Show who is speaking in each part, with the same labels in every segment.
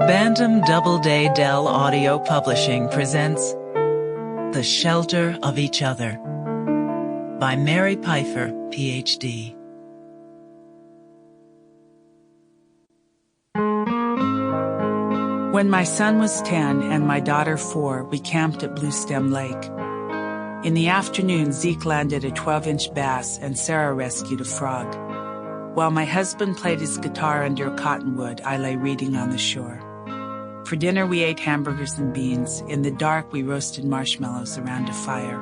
Speaker 1: Bantam Doubleday Dell Audio Publishing presents The Shelter of Each Other by Mary Pipher, Ph.D.
Speaker 2: When my son was 10 and my daughter 4, we camped at Bluestem Lake. In the afternoon, Zeke landed a 12-inch bass and Sarah rescued a frog. While my husband played his guitar under a cottonwood, I lay reading on the shore. For dinner, we ate hamburgers and beans. In the dark, we roasted marshmallows around a fire.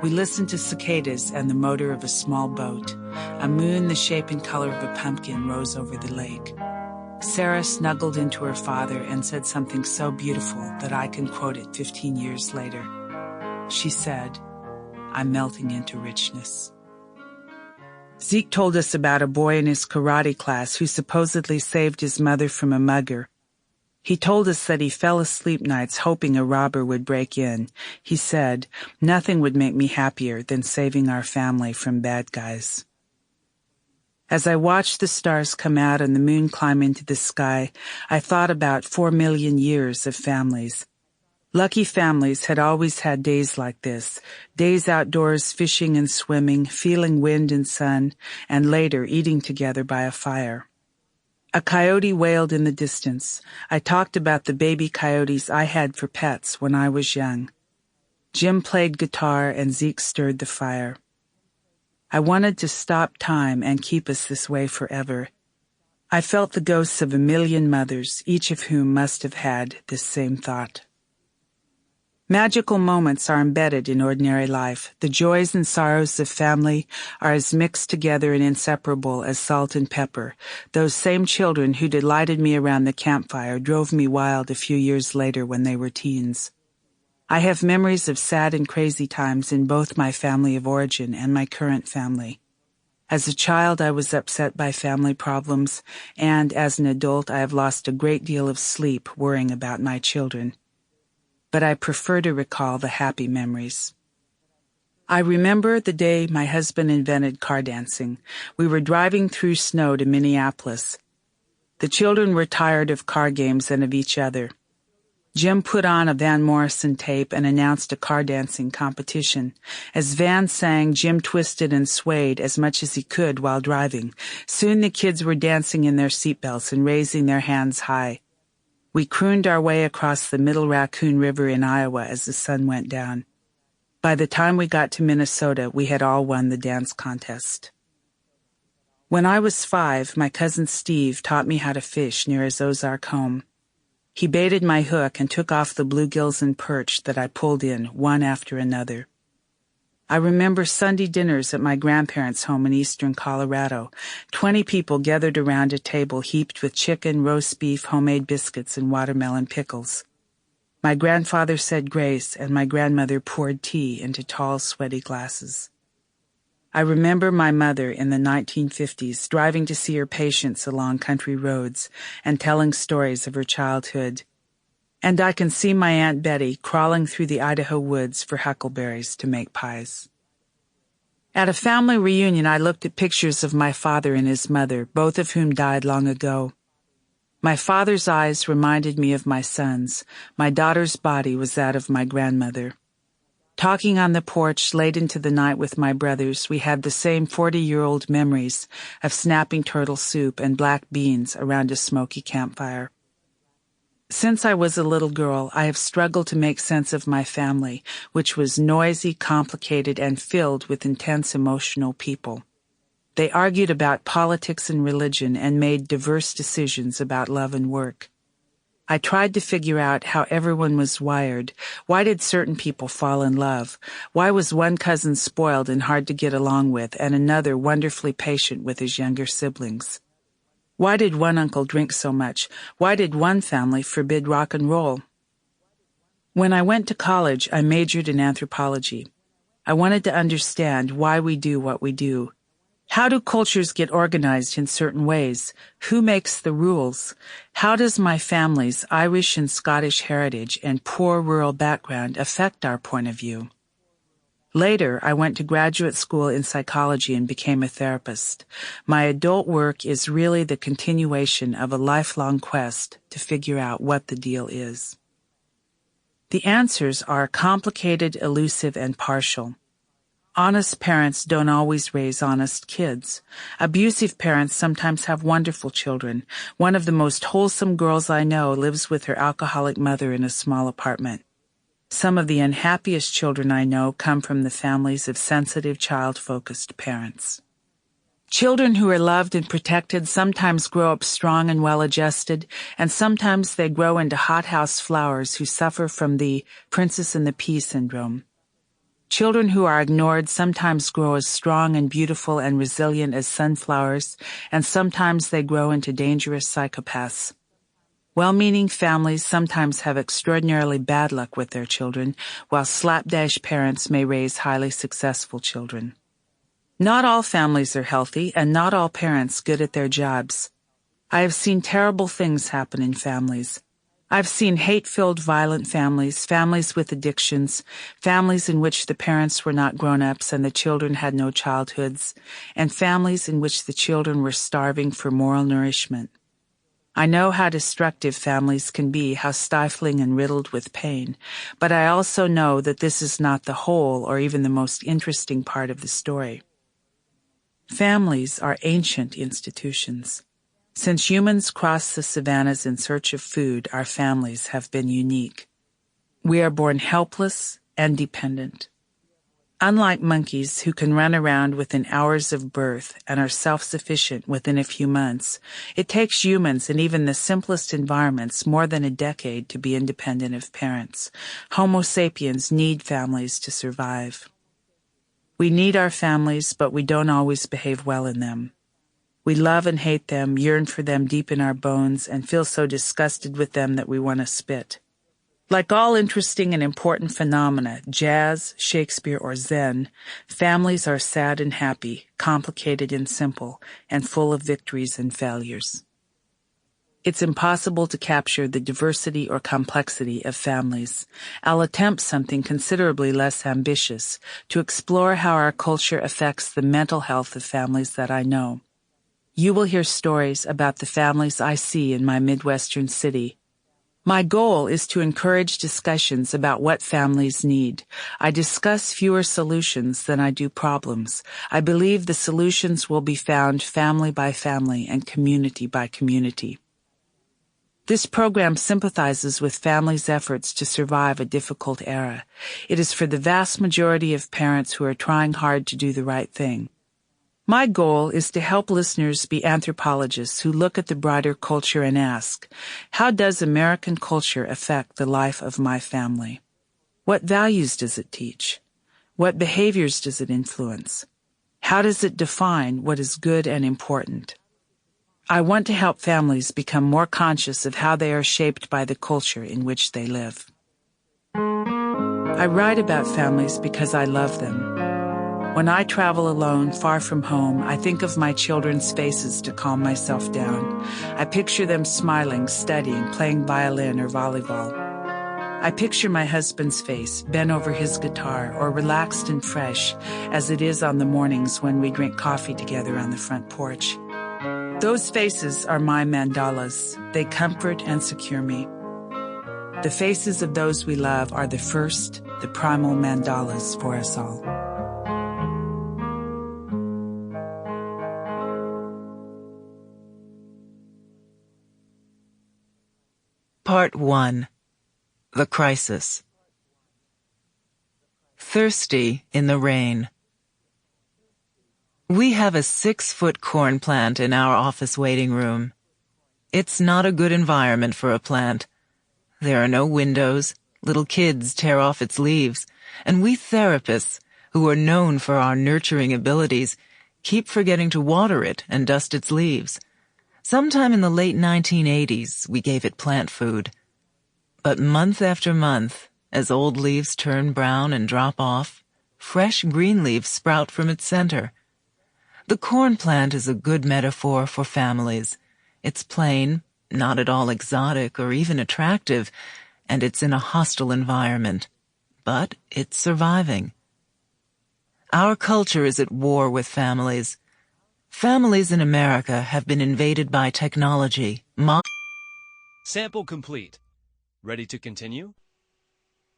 Speaker 2: We listened to cicadas and the motor of a small boat. A moon the shape and color of a pumpkin rose over the lake. Sarah snuggled into her father and said something so beautiful that I can quote it 15 years later. She said, "I'm melting into richness." Zeke told us about a boy in his karate class who supposedly saved his mother from a mugger. He told us that he fell asleep nights hoping a robber would break in. He said, "Nothing would make me happier than saving our family from bad guys." As I watched the stars come out and the moon climb into the sky, I thought about 4 million years of families. Lucky families had always had days like this, days outdoors fishing and swimming, feeling wind and sun, and later eating together by a fire. A coyote wailed in the distance. I talked about the baby coyotes I had for pets when I was young. Jim played guitar and Zeke stirred the fire. I wanted to stop time and keep us this way forever. I felt the ghosts of a million mothers, each of whom must have had this same thought. Magical moments are embedded in ordinary life. The joys and sorrows of family are as mixed together and inseparable as salt and pepper. Those same children who delighted me around the campfire drove me wild a few years later when they were teens. I have memories of sad and crazy times in both my family of origin and my current family. As a child, I was upset by family problems, and as an adult, I have lost a great deal of sleep worrying about my children. But I prefer to recall the happy memories. I remember the day my husband invented car dancing. We were driving through snow to Minneapolis. The children were tired of car games and of each other. Jim put on a Van Morrison tape and announced a car dancing competition. As Van sang, Jim twisted and swayed as much as he could while driving. Soon the kids were dancing in their seatbelts and raising their hands high. We crooned our way across the Middle Raccoon River in Iowa as the sun went down. By the time we got to Minnesota, we had all won the dance contest. When I was 5, my cousin Steve taught me how to fish near his Ozark home. He baited my hook and took off the bluegills and perch that I pulled in, one after another. I remember Sunday dinners at my grandparents' home in eastern Colorado. 20 people gathered around a table heaped with chicken, roast beef, homemade biscuits, and watermelon pickles. My grandfather said grace, and my grandmother poured tea into tall, sweaty glasses. I remember my mother in the 1950s driving to see her patients along country roads and telling stories of her childhood. And I can see my Aunt Betty crawling through the Idaho woods for huckleberries to make pies. At a family reunion, I looked at pictures of my father and his mother, both of whom died long ago. My father's eyes reminded me of my son's. My daughter's body was that of my grandmother. Talking on the porch late into the night with my brothers, we had the same 40-year-old memories of snapping turtle soup and black beans around a smoky campfire. Since I was a little girl, I have struggled to make sense of my family, which was noisy, complicated, and filled with intense emotional people. They argued about politics and religion and made diverse decisions about love and work. I tried to figure out how everyone was wired. Why did certain people fall in love? Why was one cousin spoiled and hard to get along with, and another wonderfully patient with his younger siblings? Why did one uncle drink so much? Why did one family forbid rock and roll? When I went to college, I majored in anthropology. I wanted to understand why we do what we do. How do cultures get organized in certain ways? Who makes the rules? How does my family's Irish and Scottish heritage and poor rural background affect our point of view? Later, I went to graduate school in psychology and became a therapist. My adult work is really the continuation of a lifelong quest to figure out what the deal is. The answers are complicated, elusive, and partial. Honest parents don't always raise honest kids. Abusive parents sometimes have wonderful children. One of the most wholesome girls I know lives with her alcoholic mother in a small apartment. Some of the unhappiest children I know come from the families of sensitive, child-focused parents. Children who are loved and protected sometimes grow up strong and well-adjusted, and sometimes they grow into hothouse flowers who suffer from the Princess and the Pea syndrome. Children who are ignored sometimes grow as strong and beautiful and resilient as sunflowers, and sometimes they grow into dangerous psychopaths. Well-meaning families sometimes have extraordinarily bad luck with their children, while slapdash parents may raise highly successful children. Not all families are healthy, and not all parents good at their jobs. I have seen terrible things happen in families. I've seen hate-filled, violent families, families with addictions, families in which the parents were not grown-ups and the children had no childhoods, and families in which the children were starving for moral nourishment. I know how destructive families can be, how stifling and riddled with pain, but I also know that this is not the whole or even the most interesting part of the story. Families are ancient institutions. Since humans crossed the savannas in search of food, our families have been unique. We are born helpless and dependent. Unlike monkeys who can run around within hours of birth and are self-sufficient within a few months, it takes humans in even the simplest environments more than a decade to be independent of parents. Homo sapiens need families to survive. We need our families, but we don't always behave well in them. We love and hate them, yearn for them deep in our bones, and feel so disgusted with them that we want to spit. Like all interesting and important phenomena, jazz, Shakespeare, or Zen, families are sad and happy, complicated and simple, and full of victories and failures. It's impossible to capture the diversity or complexity of families. I'll attempt something considerably less ambitious, to explore how our culture affects the mental health of families that I know. You will hear stories about the families I see in my Midwestern city. My goal is to encourage discussions about what families need. I discuss fewer solutions than I do problems. I believe the solutions will be found family by family and community by community. This program sympathizes with families' efforts to survive a difficult era. It is for the vast majority of parents who are trying hard to do the right thing. My goal is to help listeners be anthropologists who look at the broader culture and ask, how does American culture affect the life of my family? What values does it teach? What behaviors does it influence? How does it define what is good and important? I want to help families become more conscious of how they are shaped by the culture in which they live. I write about families because I love them. When I travel alone, far from home, I think of my children's faces to calm myself down. I picture them smiling, studying, playing violin or volleyball. I picture my husband's face, bent over his guitar, or relaxed and fresh, as it is on the mornings when we drink coffee together on the front porch. Those faces are my mandalas. They comfort and secure me. The faces of those we love are the first, the primal mandalas for us all.
Speaker 1: Part 1. The Crisis. Thirsty in the rain. We have a 6-foot corn plant in our office waiting room. It's not a good environment for a plant. There are no windows, little kids tear off its leaves, and we therapists, who are known for our nurturing abilities, keep forgetting to water it and dust its leaves. Sometime in the late 1980s, we gave it plant food. But month after month, as old leaves turn brown and drop off, fresh green leaves sprout from its center. The corn plant is a good metaphor for families. It's plain, not at all exotic or even attractive, and it's in a hostile environment. But it's surviving. Our culture is at war with families. Families in America have been invaded by technology.
Speaker 3: Sample complete. Ready to continue?